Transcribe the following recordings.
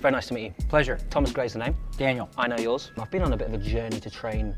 Very nice to meet you. Pleasure. Thomas Gray's the name. Daniel. I know yours. I've been on a bit of a journey to train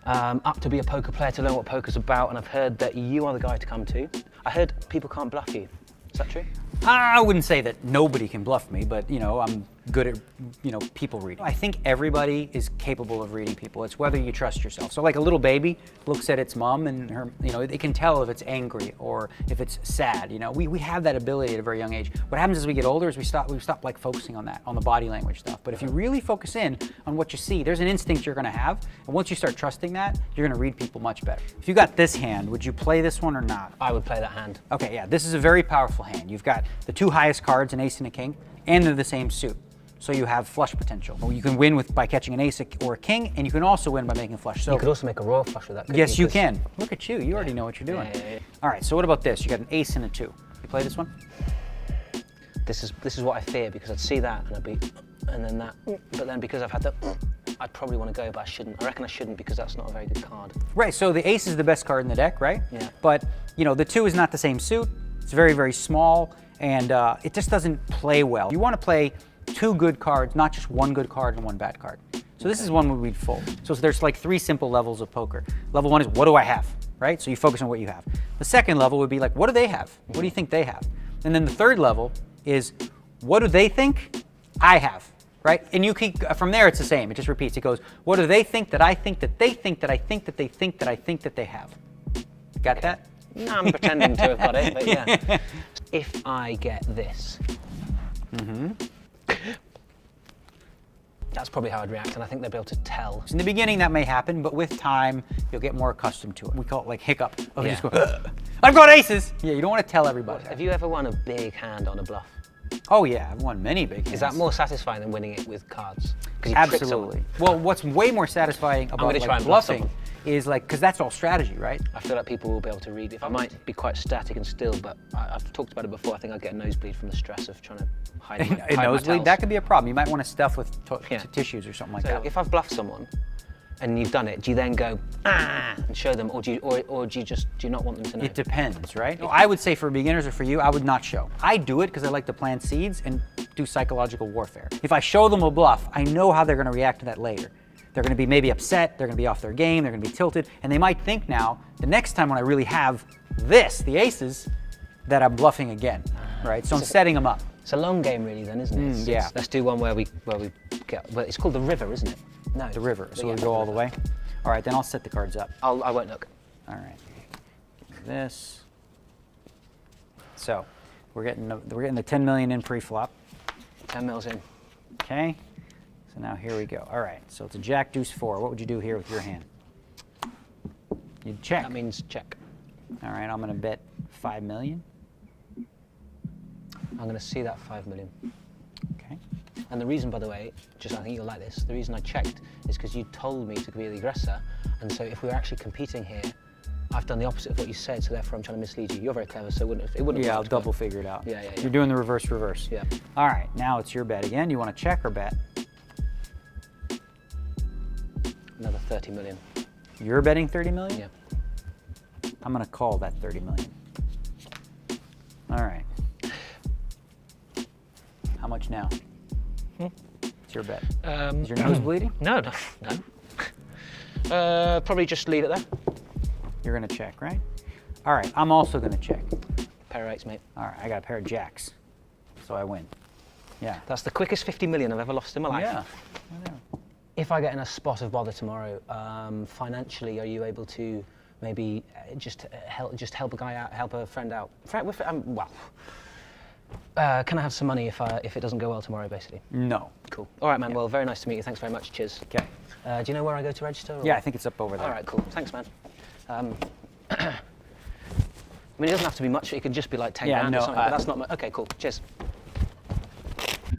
up to be a poker player, to learn what poker's about, and I've heard that you are the guy to come to. I heard people can't bluff you. Is that true? I wouldn't say that nobody can bluff me, but I'm good at people reading. I think everybody is capable of reading people. It's whether you trust yourself. So like a little baby looks at its mom and her, it can tell if it's angry or if it's sad. We have that ability at a very young age. What happens as we get older is we stop like focusing on that, on the body language stuff. But if you really focus in on what you see, there's an instinct you're gonna have, and once you start trusting that, you're gonna read people much better. If you got this hand, would you play this one or not? I would play that hand. Okay, yeah, this is a very powerful hand. You've got the two highest cards, an ace and a king, and they're the same suit. So you have flush potential. You can win by catching an ace or a king, and you can also win by making a flush. So you could also make a royal flush with that. Yes, you can. Look at you. You already know what you're doing. Yeah. All right, so what about this? You got an ace and a 2. You play this one? This is what I fear, because I'd see that and I'd be, and then that. But then because I've had that, I'd probably want to go, but I shouldn't. I reckon I shouldn't, because that's not a very good card. Right, so the ace is the best card in the deck, right? Yeah. But, the 2 is not the same suit. It's very, very small, and it just doesn't play well. You want to play 2 good cards, not just 1 good card and 1 bad card. So this is one where we'd fold. So there's like 3 simple levels of poker. Level 1 is, what do I have, right? So you focus on what you have. The second level would be like, what do they have? What do you think they have? And then the third level is, what do they think I have, right? And you keep, from there it's the same, it just repeats. It goes, what do they think that I think that they think that I think that they think that I think that they have? Got that? No, I'm pretending to have got it, but yeah. If I get this, that's probably how I'd react, and I think they'll be able to tell. In the beginning that may happen, but with time, you'll get more accustomed to it. We call it like hiccup. Oh, Yeah. just go, I've got aces! Yeah, you don't want to tell everybody. Have you ever won a big hand on a bluff? Oh yeah, I've won many big hands. Is that more satisfying than winning it with cards? 'Cause you trick someone. Absolutely. Well, what's way more satisfying about gonna try and bluff bluffing someone. is because that's all strategy, right? I feel like people will be able to read. If I might be quite static and still, but I've talked about it before. I think I'd get a nosebleed from the stress of trying to hide my A nosebleed, tells. that could be a problem. You might want to stuff with Yeah. tissues or something like So that. if I've bluffed someone and you've done it, do you then go and show them, or do you not want them to know? It depends, right? I would say for beginners or for you, I would not show. I do it because I like to plant seeds and do psychological warfare. If I show them a bluff, I know how they're going to react to that later. They're going to be maybe upset, they're going to be off their game, they're going to be tilted, and they might think now, the next time when I really have this, the aces, that I'm bluffing again, right? So I'm setting them up. It's a long game, really, then, isn't it? Yeah. Let's do one where we get. Well, it's called the river, isn't it? No. The river, so Yeah, we go all the way. All right, then I'll set the cards up. I won't look. All right, this. So we're getting the 10 million in pre-flop. 10 mils in. Okay. So now here we go. All right, so it's a jack deuce 4. What would you do here with your hand? You'd check. That means check. All right, I'm going to bet 5 million. I'm going to see that 5 million. Okay. And the reason, by the way, I think you'll like this, the reason I checked is because you told me to be the aggressor, and so if we were actually competing here, I've done the opposite of what you said, so therefore I'm trying to mislead you. You're very clever, so it wouldn't have Yeah, I'll worked, double but- figure it out. Yeah. You're doing the reverse. Yeah. All right, now it's your bet again. You want to check or bet? Another 30 million. You're betting 30 million? Yeah. I'm going to call that 30 million. All right. How much now? It's your bet. Is your nose bleeding? No. Probably just leave it there. You're going to check, right? All right, I'm also going to check. Pair of eights, mate. All right, I got a pair of jacks, so I win. Yeah. That's the quickest 50 million I've ever lost in my life. Yeah. I know. If I get in a spot of bother tomorrow, financially, are you able to maybe just help a guy out, help a friend out? Can I have some money if it doesn't go well tomorrow, basically? No. Cool. All right, man. Well, very nice to meet you. Thanks very much. Cheers. Okay. Do you know where I go to register? Or? Yeah, I think it's up over there. All right, cool. Thanks, man. I mean, it doesn't have to be much. It could just be like 10 grand or something, but that's not much. Okay, cool. Cheers.